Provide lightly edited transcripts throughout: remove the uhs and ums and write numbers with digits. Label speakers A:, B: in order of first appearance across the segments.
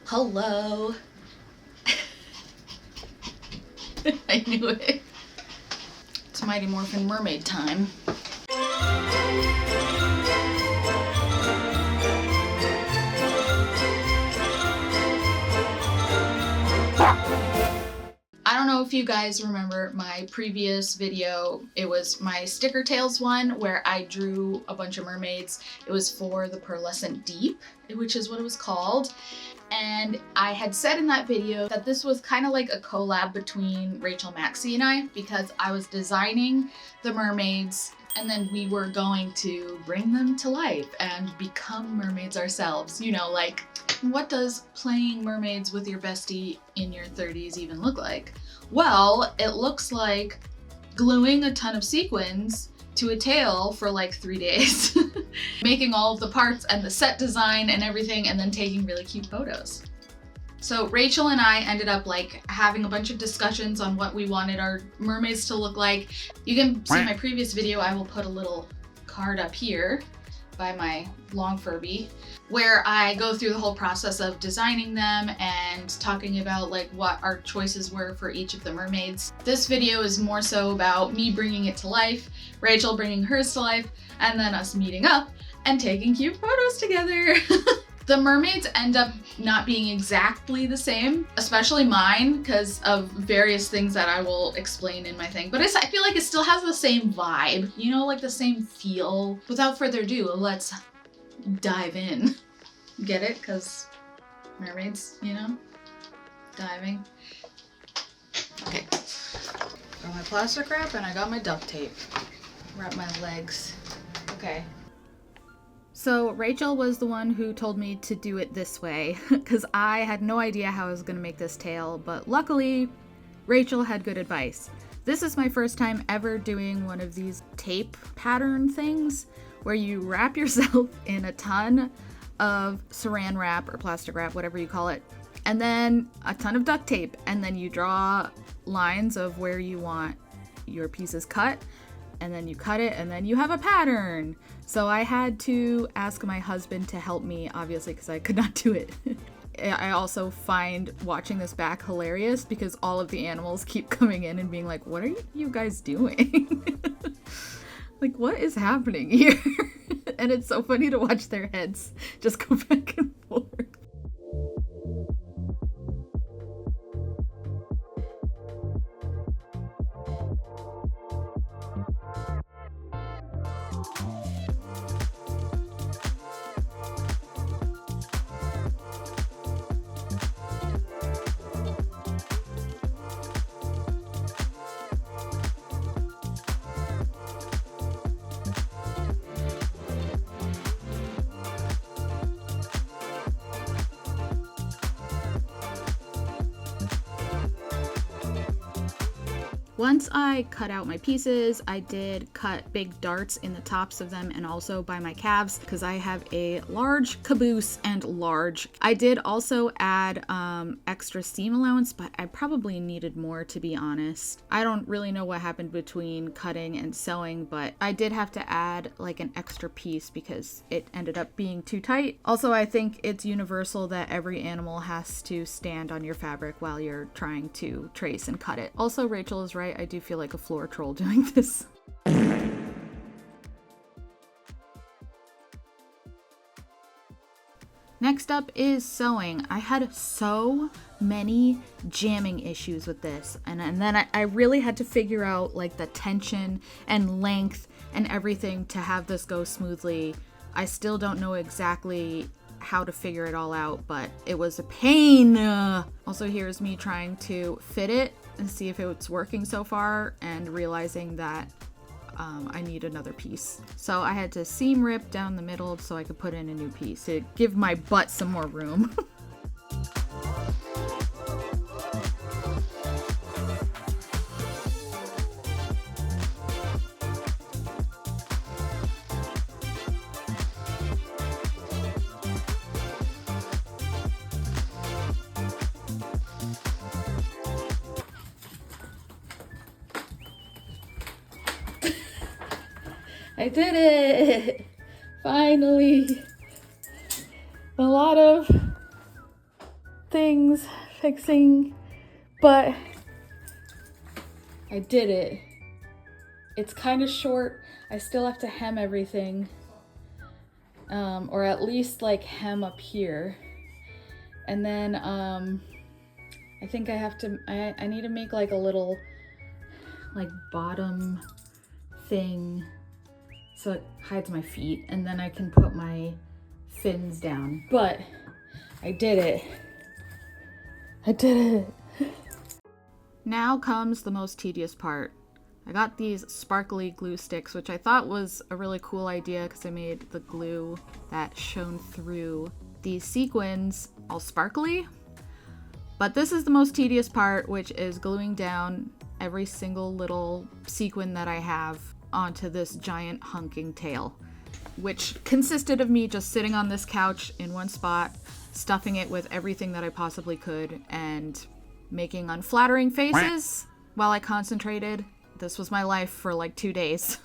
A: Hello. I knew it. It's Mighty Morphin Mermaid time. I don't know if you guys remember my previous video. It was my sticker tails one where I drew a bunch of mermaids. It was for the Pearlescent Deep, which is what it was called. And I had said in that video that this was kind of like a collab between Rachel, Maksy, and I, because I was designing the mermaids and then we were going to bring them to life and become mermaids ourselves. You know, like, what does playing mermaids with your bestie in your 30s even look like? Well, it looks like gluing a ton of sequins to a tail for like 3 days, making all of the parts and the set design and everything, and then taking really cute photos. So Rachel and I ended up like having a bunch of discussions on what we wanted our mermaids to look like. You can see my previous video. I will put a little card up here by my long Furby, where I go through the whole process of designing them and talking about like what our choices were for each of the mermaids. This video is more so about me bringing it to life, Rachel bringing hers to life, and then us meeting up and taking cute photos together. The mermaids end up not being exactly the same, especially mine, because of various things that I will explain in my thing. But I feel like it still has the same vibe, you know, like the same feel. Without further ado, let's dive in. Get it? Because mermaids, you know, diving. Okay, got my plastic wrap and I got my duct tape. Wrap my legs. Okay. So Rachel was the one who told me to do it this way because I had no idea how I was going to make this tail, but luckily Rachel had good advice. This is my first time ever doing one of these tape pattern things where you wrap yourself in a ton of saran wrap or plastic wrap, whatever you call it, and then a ton of duct tape, and then you draw lines of where you want your pieces cut, and then you cut it, and then you have a pattern. So I had to ask my husband to help me, obviously, because I could not do it. I also find watching this back hilarious because all of the animals keep coming in and being like, what are you guys doing? Like, what is happening here? And it's so funny to watch their heads just go back and forth. Once I cut out my pieces, I did cut big darts in the tops of them and also by my calves because I have a large caboose and large. I did also add extra seam allowance, but I probably needed more, to be honest. I don't really know what happened between cutting and sewing, but I did have to add like an extra piece because it ended up being too tight. Also, I think it's universal that every animal has to stand on your fabric while you're trying to trace and cut it. Also, Rachel is right. I do feel like a floor troll doing this. Next up is sewing. I had so many jamming issues with this, and then I really had to figure out like the tension and length and everything to have this go smoothly. I still don't know exactly how to figure it all out, but it was a pain. Also, here's me trying to fit it and see if it's working so far and realizing that I need another piece. So I had to seam rip down the middle so I could put in a new piece to give my butt some more room. I did it! Finally! A lot of things fixing, but I did it. It's kind of short. I still have to hem everything, or at least like hem up here. And then I think I have to, I need to make like a little like bottom thing so it hides my feet, and then I can put my fins down. But I did it. I did it. Now comes the most tedious part. I got these sparkly glue sticks, which I thought was a really cool idea because I made the glue that shone through these sequins all sparkly. But this is the most tedious part, which is gluing down every single little sequin that I have onto this giant hunking tail, which consisted of me just sitting on this couch in one spot, stuffing it with everything that I possibly could, and making unflattering faces while I concentrated. This was my life for like 2 days.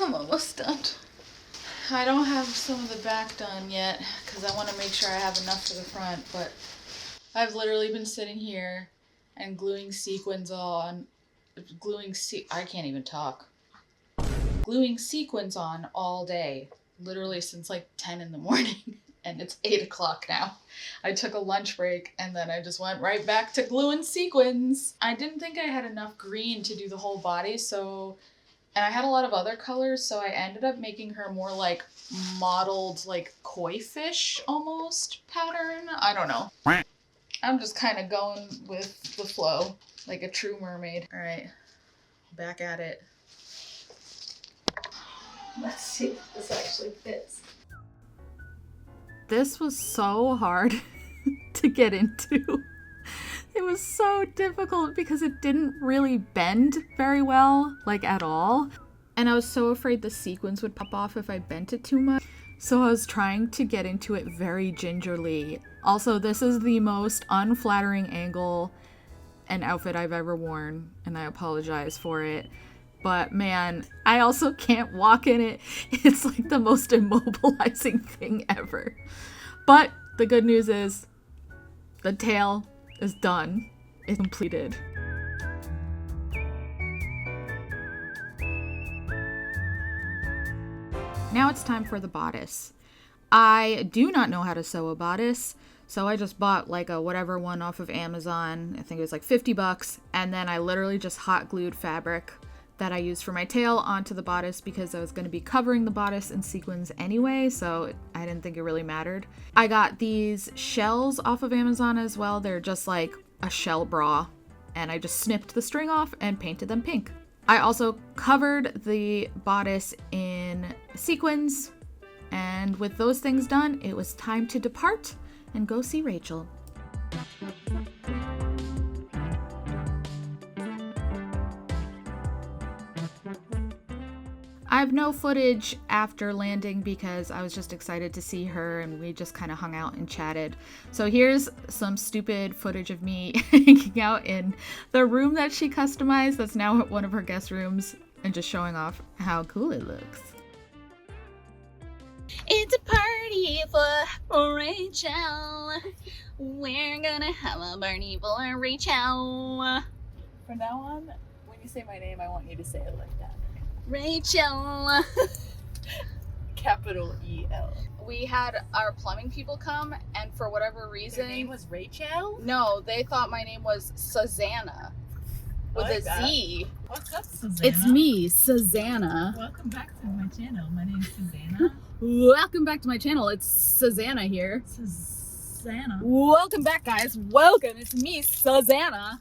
A: I'm almost done. I don't have some of the back done yet because I want to make sure I have enough for the front, but I've literally been sitting here and gluing sequins on, I can't even talk. Gluing sequins on all day, literally since like 10 in the morning, and it's 8 o'clock now. I took a lunch break and then I just went right back to gluing sequins. I didn't think I had enough green to do the whole body, and I had a lot of other colors, so I ended up making her more like mottled, like koi fish almost pattern. I don't know. I'm just kind of going with the flow, like a true mermaid. All right, back at it. Let's see if this actually fits. This was so hard to get into. It was so difficult because it didn't really bend very well, like at all. And I was so afraid the sequins would pop off if I bent it too much. So I was trying to get into it very gingerly. Also, this is the most unflattering angle and outfit I've ever worn, and I apologize for it. But man, I also can't walk in it. It's like the most immobilizing thing ever. But the good news is the tail is done. It's completed. Now it's time for the bodice.
B: I do not know how to sew a bodice, so I just bought like a whatever one off of Amazon. I think it was like 50 bucks, and then I literally just hot glued fabric that I used for my tail onto the bodice because I was going to be covering the bodice in sequins anyway, so I didn't think it really mattered. I got these shells off of Amazon as well. They're just like a shell bra, and I just snipped the string off and painted them pink. I also covered the bodice in sequins, and with those things done, it was time to depart and go see Rachel. I have no footage after landing because I was just excited to see her and we just kind of hung out and chatted. So here's some stupid footage of me hanging out in the room that she customized that's now one of her guest rooms and just showing off how cool it looks.
A: It's a party for Rachel. We're gonna have a party for Rachel.
C: From now on, when you say my name, I want you to say it like that.
A: Rachel.
C: Capital E-L.
A: We had our plumbing people come, and for whatever reason,
C: Their name was Rachel?
A: no, they thought my name was Susanna with
C: like
A: a
C: that.
A: Z.
C: What's up, Susanna?
A: It's me, Susanna.
C: Welcome back to my channel. My name's Susanna.
A: Welcome back to my channel. It's Susanna here.
C: Susanna.
A: Welcome back, guys. Welcome. It's me, Susanna.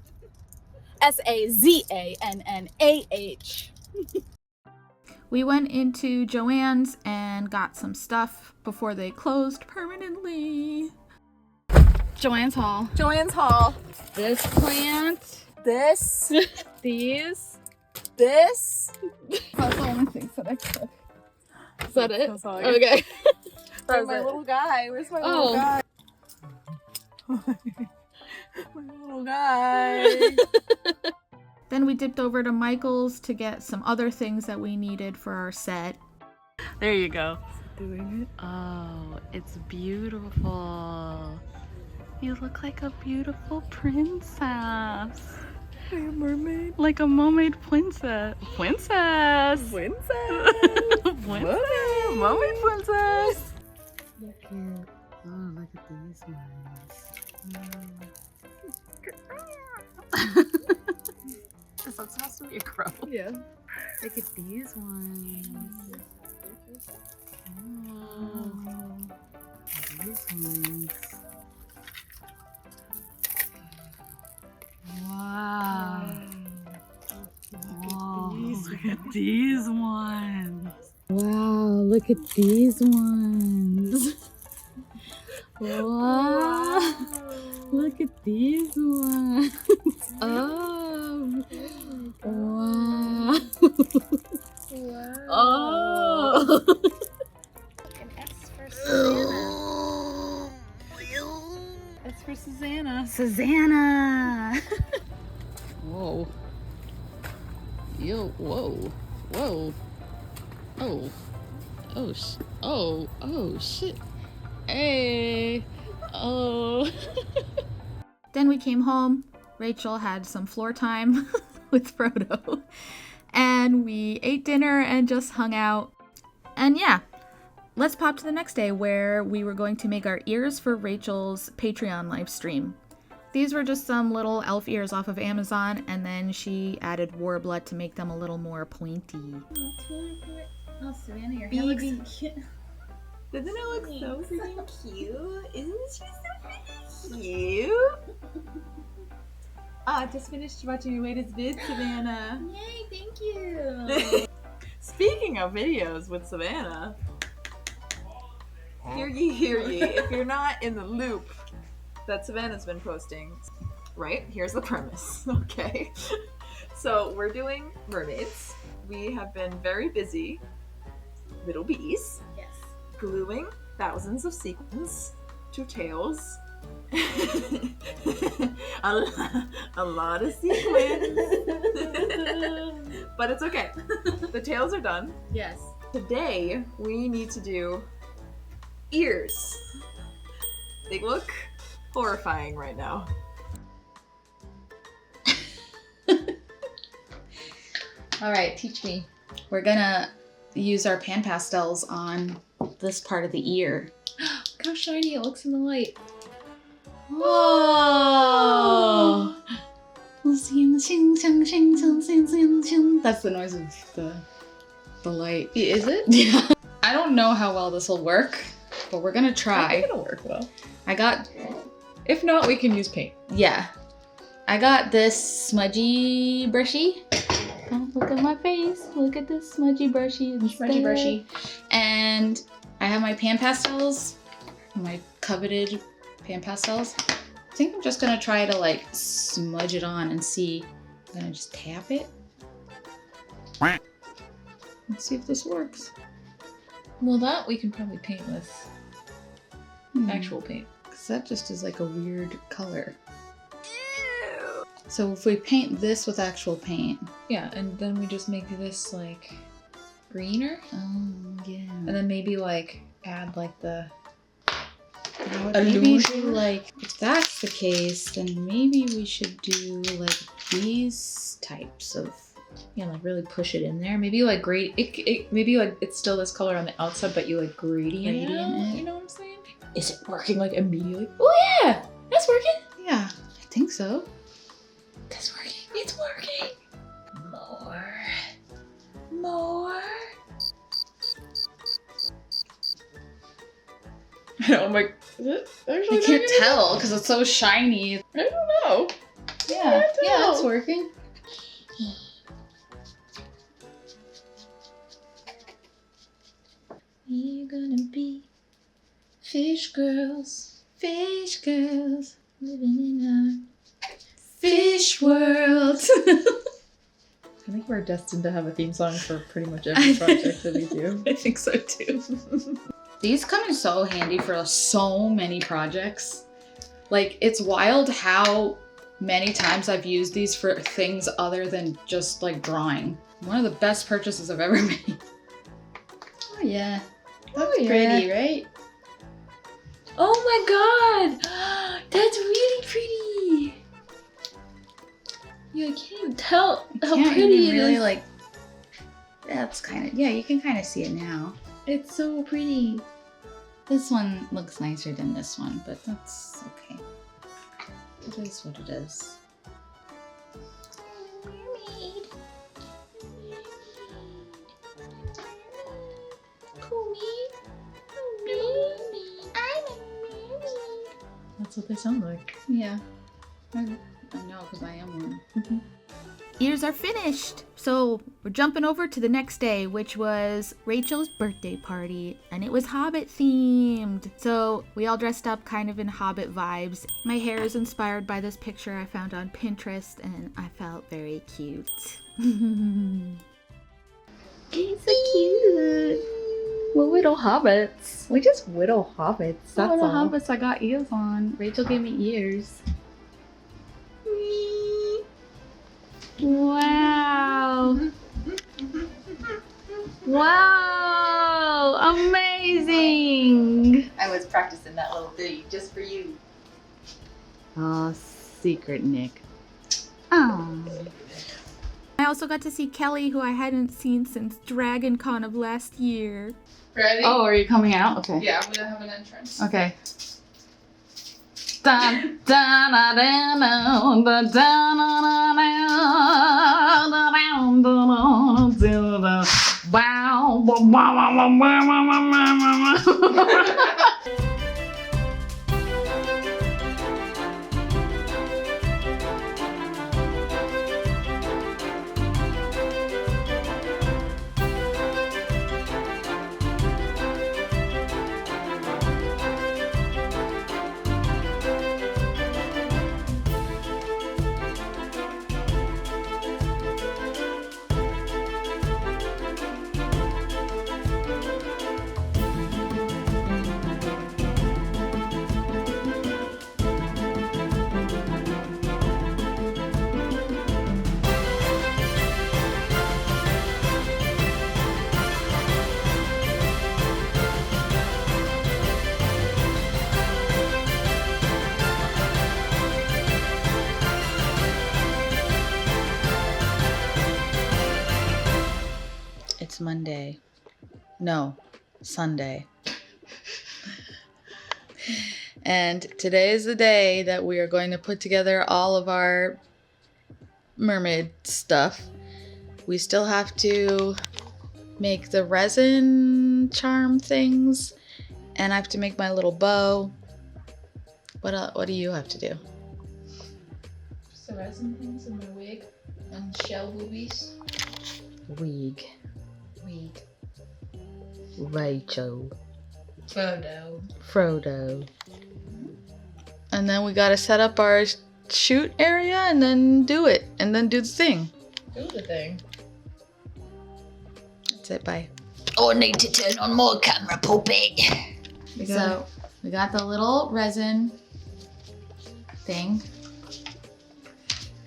A: Sazannah.
B: We went into Joann's and got some stuff before they closed permanently. Joann's haul.
A: Joann's haul.
C: This plant.
A: This.
C: These.
A: This.
B: That's the only things that I took.
A: Is that it?
C: That's all I got.
A: Okay.
C: Where's my little guy? Where's my little guy? My little guy.
B: Then we dipped over to Michael's to get some other things that we needed for our set.
C: There you go.
D: Doing it. Oh, it's beautiful. You look like a beautiful princess.
C: Like a mermaid.
D: Like a mermaid princess. Princess.
C: Princess.
D: Princess. Mermaid princess. Look at, oh, look at these ones. Is that supposed to be a crow?
C: Yeah.
D: Look at these ones. Oh, these ones. Wow. Whoa, look at these ones. Wow, look at these ones. Wow. Look at these ones. Oh. Wow. Oh.
C: An S for Susanna. S for Susanna.
D: Susanna. Whoa. Yo, whoa. Whoa. Oh. Oh, oh, shit. Hey. Oh.
B: Then we came home. Rachel had some floor time with Frodo. And we ate dinner and just hung out. And yeah, let's pop to the next day where we were going to make our ears for Rachel's Patreon live stream. These were just some little elf ears off of Amazon, and then she added warbler to make them a little more pointy.
A: Oh, Savannah, your
C: hair looks so cute. Doesn't it look so freaking cute? Isn't she so freaking cute? I just finished watching your latest vid, Savannah.
A: Yay, thank you.
C: Speaking of videos with Savannah, hear ye, if you're not in the loop that Savannah's been posting, right? Here's the premise, okay? So we're doing mermaids. We have been very busy, little bees,
A: Yes.
C: gluing thousands of sequins to tails. a lot of sequins. But it's okay. The tails are done.
A: Yes.
C: Today we need to do ears. They look horrifying right now.
A: All right, teach me. We're gonna use our pan pastels on this part of the ear.
C: Look how shiny it looks in the light.
A: Whoa! That's the noise of the light.
C: Is it?
A: Yeah. I don't know how well this will work, but we're gonna
C: I
A: try.
C: think it'll work well.
A: I got,
C: If not, we can use paint.
A: yeah. I got this smudgy brushy. Oh, look at my face. Look at this smudgy brushy.
C: Smudgy brushy.
A: And I have my pan pastels, my coveted pan pastels. I think I'm just gonna try to like smudge it on and see. I'm gonna just tap it. Let's see if this works.
C: Well, that we can probably paint with actual paint.
A: Because that just is like a weird color. So if we paint this with actual paint.
C: Yeah, and then we just make this like greener.
A: Oh, yeah.
C: And then maybe like add like the
A: Maybe
C: illusion.
A: do like, if that's the case, then maybe we should do like these types of.
C: Yeah, like really push it in there. Maybe like maybe like it's still this color on the outside, but you like gradient
A: Gradient
C: it.
A: it.
C: You know what I'm saying? Is it working like immediately? Oh yeah, that's working.
A: Yeah, I think so.
C: That's working. It's working. More. Oh my! Is it actually?
A: I can't tell because it's so shiny.
C: I don't know.
A: Yeah,
C: can't
A: yeah,
C: tell.
A: it's working. We're gonna be fish girls, living in a fish world.
C: I think we're destined to have a theme song for pretty much every project that we do.
A: I think so too. These come in so handy for so many projects. Like, it's wild how many times I've used these for things other than just like drawing. One of the best purchases I've ever made. Oh yeah. That's pretty, right?
C: Oh my god! That's really pretty! You can't even tell how
A: Can't
C: pretty
A: even
C: it
A: really
C: is.
A: like. That's kind of, yeah, you can kind of see it now.
C: It's so pretty.
A: This one looks nicer than this one, but that's okay. It is what it is. Mermaid.
C: That's what they sound like.
A: Yeah. I know, because I am one.
B: Ears are finished. So we're jumping over to the next day, which was Rachel's birthday party, and it was Hobbit themed. So we all dressed up kind of in Hobbit vibes. My hair is inspired by this picture I found on Pinterest, and I felt very cute.
C: It's so cute. We're little hobbits. We just little hobbits. That's
A: Little
C: all.
A: hobbits, I got ears on. Rachel gave me ears.
D: Wow. Wow. Amazing.
C: I was practicing that little ditty just for you.
D: Oh, secret Nick. Oh.
B: I also got to see Kelly, who I hadn't seen since Dragon Con of last year.
A: Ready?
D: Oh, are you coming out? Okay.
A: Yeah, I'm gonna have an entrance.
D: Okay. Dun, dun, dun, dun, dun, dun, dun, dun, dun, dun, dun, dun. Wow. Wow, wow, wow, wow, wow, wow, wow, wow.
A: It's Monday. No, Sunday. And today is the day that we are going to put together all of our mermaid stuff. We still have to make the resin charm things, and I have to make my little bow. What do you have to do?
B: Just the resin things and my wig and shell boobies.
A: Wig. Rachel. Frodo. And then we gotta set up our shoot area and then do it. And then do the thing.
B: Do the thing.
A: That's it, bye.
E: Oh, I need to turn on my camera, puppet.
A: So we got the little resin thing.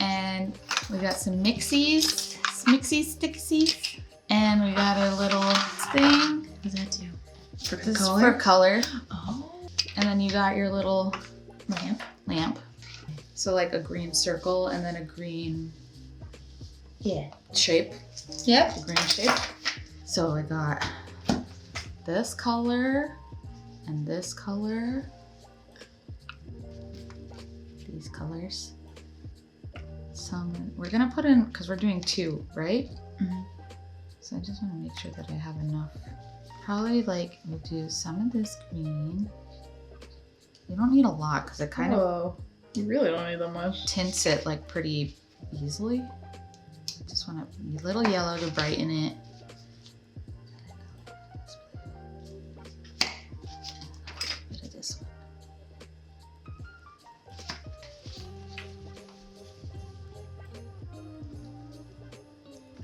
A: And we got some mixies, sticksies. And we got a little thing.
B: What does that do? For
A: This is
B: color?
A: for color.
B: Oh.
A: And then you got your little lamp. So like a green circle and then a green shape.
B: Yep.
A: A green shape. So I got this color and this color. These colors. We're gonna put in, because we're doing 2, right?
B: Mm-hmm.
A: So I just want to make sure that I have enough. Probably like we'll do some of this green. You don't need a lot because it kind of
B: You really don't need that much.
A: tints it like pretty easily. Just want a little yellow to brighten it. Bit of this one.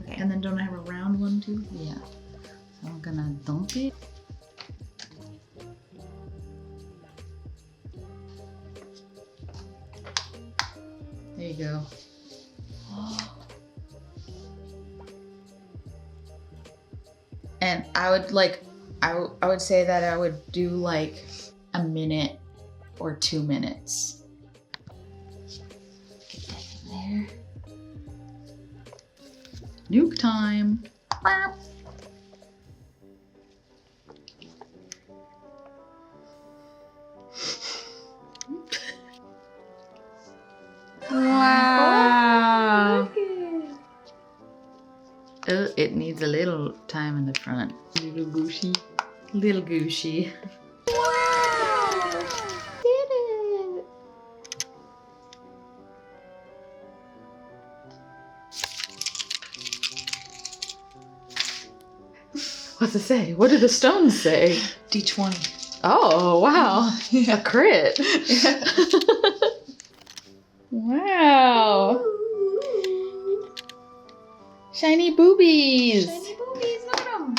B: Okay, and then don't I have a round one too?
A: Yeah. So I'm gonna dump it. There you go. And I would like, I would say that I would do like a minute or 2 minutes. Get that in there. Nuke time. Wow. Oh, it needs a little time in the front. Little gooshy. Little gooshy. Wow! Did it! What's it say? What did the stones say?
B: D20.
A: Oh, wow.
B: Yeah.
A: A crit. Wow. Shiny boobies.
B: Shiny boobies, look at them.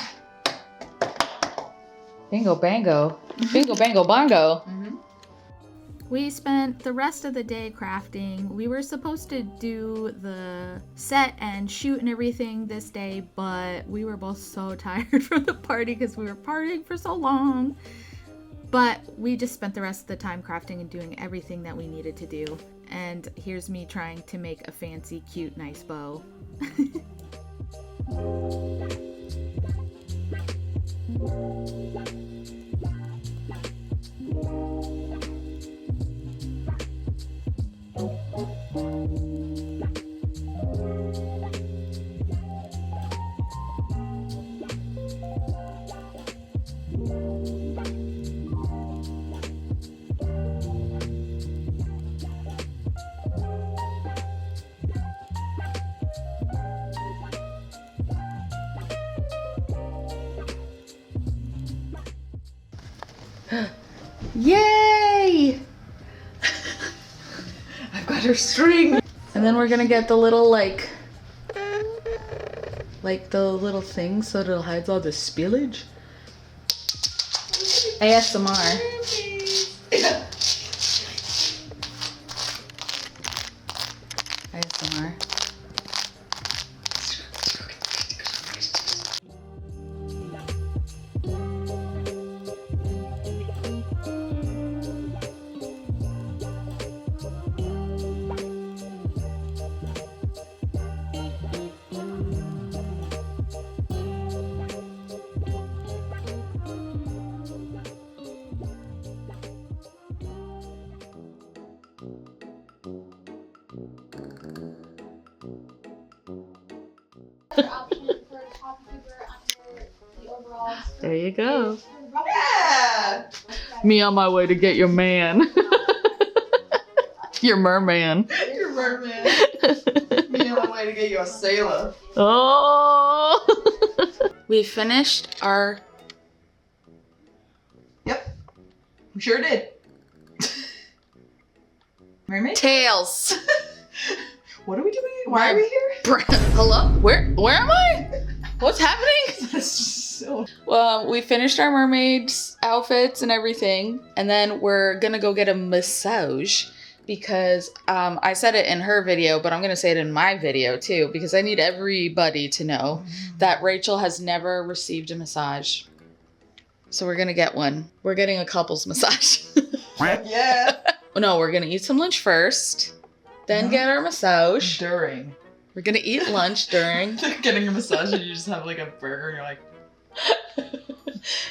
A: Bingo bango. Bingo bango bongo.
B: We spent the rest of the day crafting. We were supposed to do the set and shoot and everything this day, but we were both so tired from the party because we were partying for so long. But we just spent the rest of the time crafting and doing everything that we needed to do. And here's me trying to make a fancy, cute, nice bow.
A: Yay! I've got her string. And then we're gonna get the little like the little thing so that it hides all the spillage. ASMR. ASMR.
B: There you go.
C: Yeah!
B: Me on my way to get your man. Your merman.
C: You're merman. Me on my way to get you a sailor.
B: Oh! We finished our
C: Yep. We sure did. Mermaid?
B: tails.
C: What are we doing? Why are we here?
B: Hello? Where am I? What's happening?
C: That's so...
B: Well, we finished our mermaids outfits and everything, and then we're gonna go get a massage because I said it in her video, but I'm gonna say it in my video too because I need everybody to know that Rachel has never received a massage. So we're gonna get one. We're getting a couples massage.
C: Yeah.
B: No, we're gonna eat some lunch first, then get our massage.
C: During.
B: We're gonna eat lunch during.
C: Getting a massage and you just have like a burger and you're like...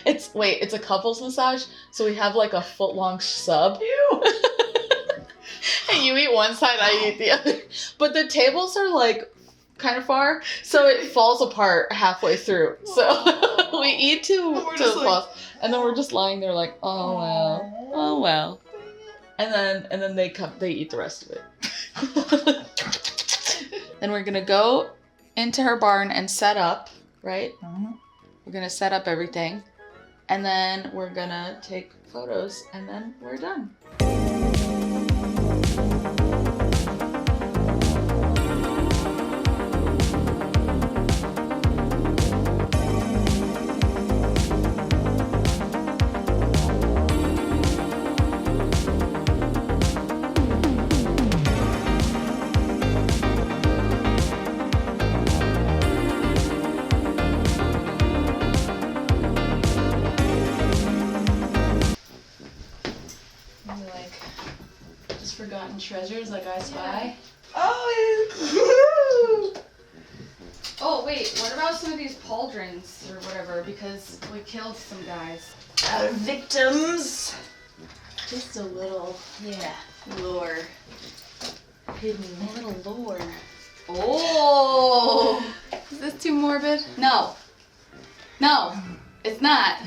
B: It's a couples massage, so we have like a foot-long sub.
C: Ew!
B: And you eat one side, I eat the other. But the tables are like kind of far, so it falls apart halfway through. So we eat to applause, and then we're just lying there like, oh well. And then they eat the rest of it. Then we're gonna go into her barn and set up, right? We're gonna set up everything, and then we're gonna take photos, and then we're done. Forgotten treasures like I Spy.
C: Oh,
B: Oh wait, what about some of these pauldrons or whatever? Because we killed some guys.
C: our victims.
B: Just a little,
C: Lore.
B: hidden, a little lore. Oh, is this too morbid? No, it's not.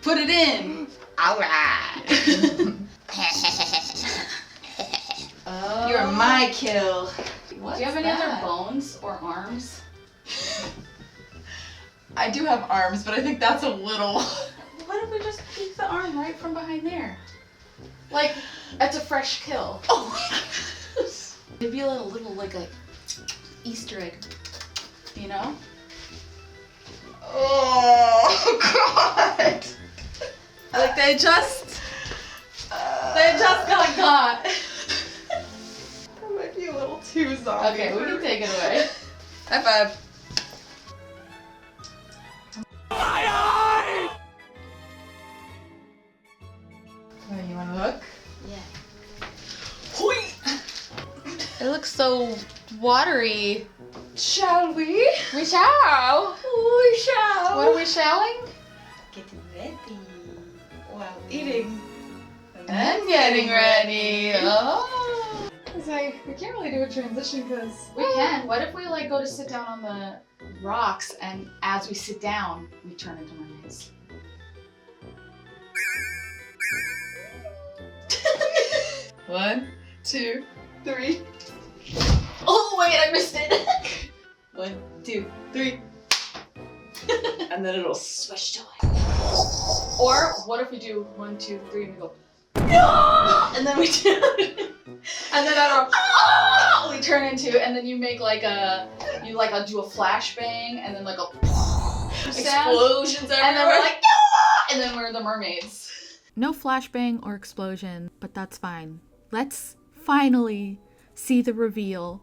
B: Put it in.
E: Alright.
B: Oh.
C: You're my kill.
B: Do you have any other bones or arms?
C: I do have arms, but I think that's a little...
B: Why don't we just keep the arm right from behind there? Like, that's a fresh kill.
C: Oh.
B: Maybe a little like a Easter egg, you know?
C: Oh, God.
B: Like they just got got.
C: That might be a little too zombie.
B: Okay, we can take it away.
C: High five. Oh, you want to look?
B: Yeah.
C: Hoi!
B: It looks so watery.
C: Shall we?
B: We shall.
C: We shall.
B: What are we shelling?
C: Getting ready while eating.
B: And then getting ready. Oh.
C: It's like, we can't really do a transition because...
B: We can. What if we like go to sit down on the rocks and as we sit down, we turn into mermaids?
C: One, two, three.
B: Oh wait, I missed it.
C: 1, 2, 3. And then it'll swish to life.
B: Or what if we do 1, 2, 3 and we go no! And then we do and then I don't we turn into and then you make like a do a flashbang and then like a sound.
C: Explosions everywhere.
B: And then we're like no! And then we're the mermaids.
F: No flashbang or explosion, but that's fine. Let's finally see the reveal.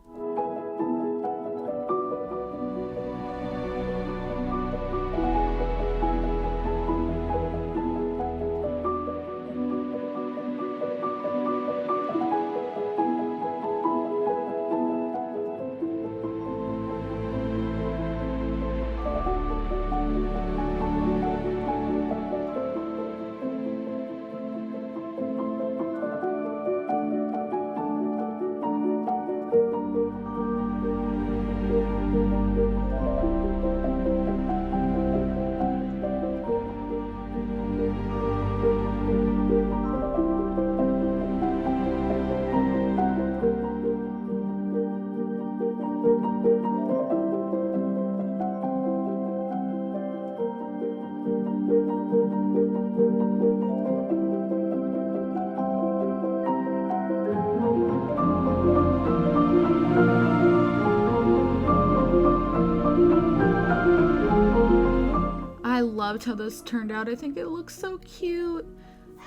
B: that's how this turned out. I think it looks so cute.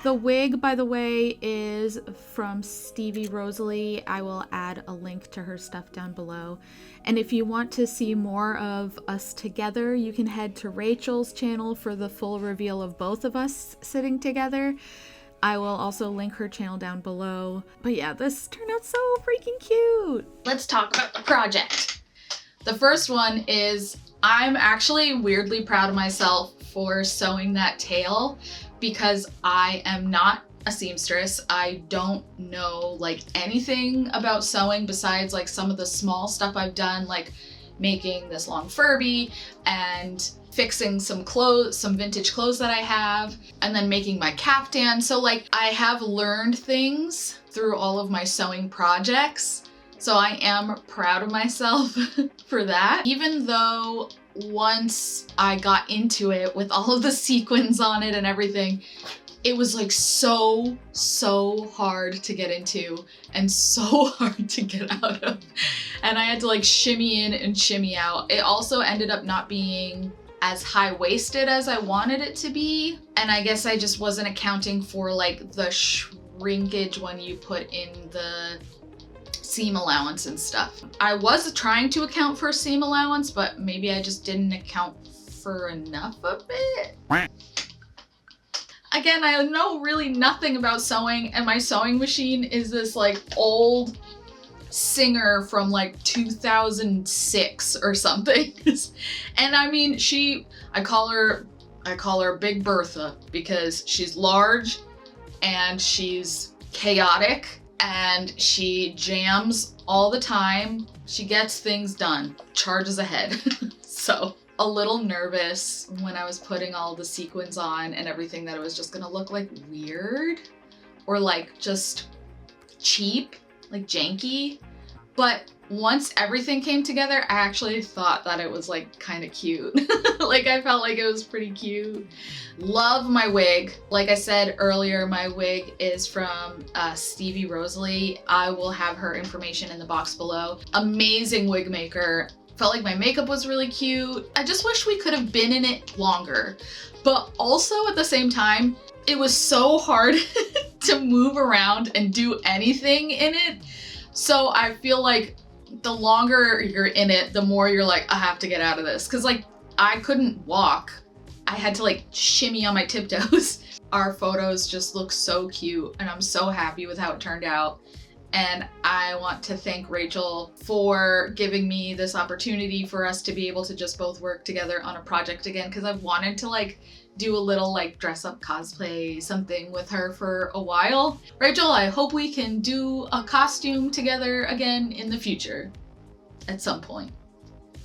B: The wig, by the way, is from Stevie Rosalie. I will add a link to her stuff down below. And if you want to see more of us together, you can head to Rachel's channel for the full reveal of both of us sitting together. I will also link her channel down below. But yeah, this turned out so freaking cute.
A: Let's talk about the project. The first one is, I'm actually weirdly proud of myself for sewing that tail, because I am not a seamstress. I don't know like anything about sewing besides like some of the small stuff I've done, like making this long Furby and fixing some clothes, some vintage clothes that I have, and then making my caftan. So like I have learned things through all of my sewing projects. So I am proud of myself for that. Even though once I got into it with all of the sequins on it and everything, it was like so hard to get into and so hard to get out of. And I had to like shimmy in and shimmy out. It also ended up not being as high-waisted as I wanted it to be. And I guess I just wasn't accounting for like the shrinkage when you put in the seam allowance and stuff. I was trying to account for seam allowance, but maybe I just didn't account for enough of it. Again, I know really nothing about sewing, and my sewing machine is this like old Singer from like 2006 or something. And I mean, I call her Big Bertha because she's large and she's chaotic and she jams all the time. She gets things done, charges ahead. So a little nervous when I was putting all the sequins on and everything that it was just gonna look like weird or like just cheap, like janky. But once everything came together, I actually thought that it was like kind of cute. Like I felt like it was pretty cute. Love my wig. Like I said earlier, my wig is from Stevie Rosalie. I will have her information in the box below. Amazing wig maker. Felt like my makeup was really cute. I just wish we could have been in it longer. But also at the same time, it was so hard to move around and do anything in it. So I feel like the longer you're in it, the more you're like, I have to get out of this. Cause like I couldn't walk. I had to like shimmy on my tiptoes. Our photos just look so cute and I'm so happy with how it turned out. And I want to thank Rachel for giving me this opportunity for us to be able to just both work together on a project again. Cause I've wanted to like do a little like dress up cosplay something with her for a while. Rachel, I hope we can do a costume together again in the future at some point.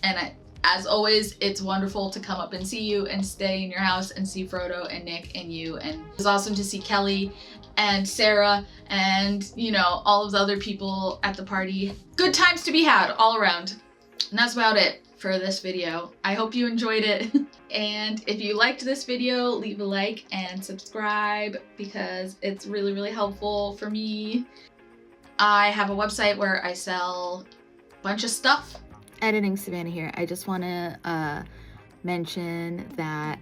A: And as always, it's wonderful to come up and see you and stay in your house and see Frodo and Nick and you. And it was awesome to see Kelly and Sarah and, you know, all of the other people at the party. Good times to be had all around. And that's about it for this video. I hope you enjoyed it. And if you liked this video, leave a like and subscribe because it's really, really helpful for me. I have a website where I sell a bunch of stuff.
B: Editing Savannah here. I just want to mention that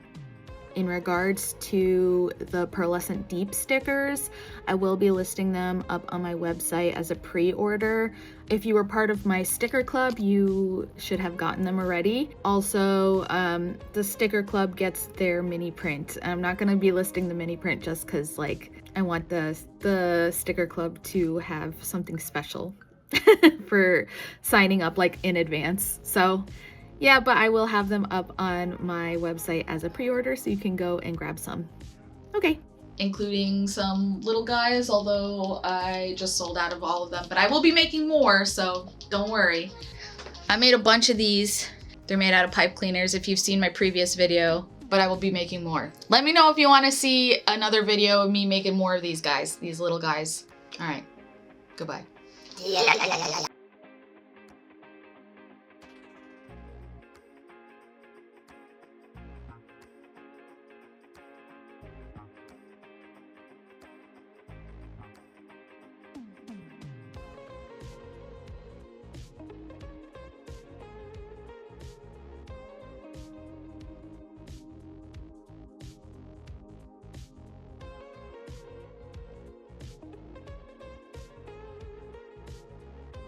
B: in regards to the pearlescent deep stickers, I will be listing them up on my website as a pre-order. If you were part of my sticker club, you should have gotten them already. Also, the sticker club gets their mini print. I'm not going to be listing the mini print just because like I want the sticker club to have something special for signing up like in advance. So yeah, but I will have them up on my website as a pre-order so you can go and grab some. Okay.
A: Including some little guys, although I just sold out of all of them, but I will be making more, so don't worry. I made a bunch of these. They're made out of pipe cleaners if you've seen my previous video, but I will be making more. Let me know if you want to see another video of me making more of these guys, these little guys. All right, goodbye.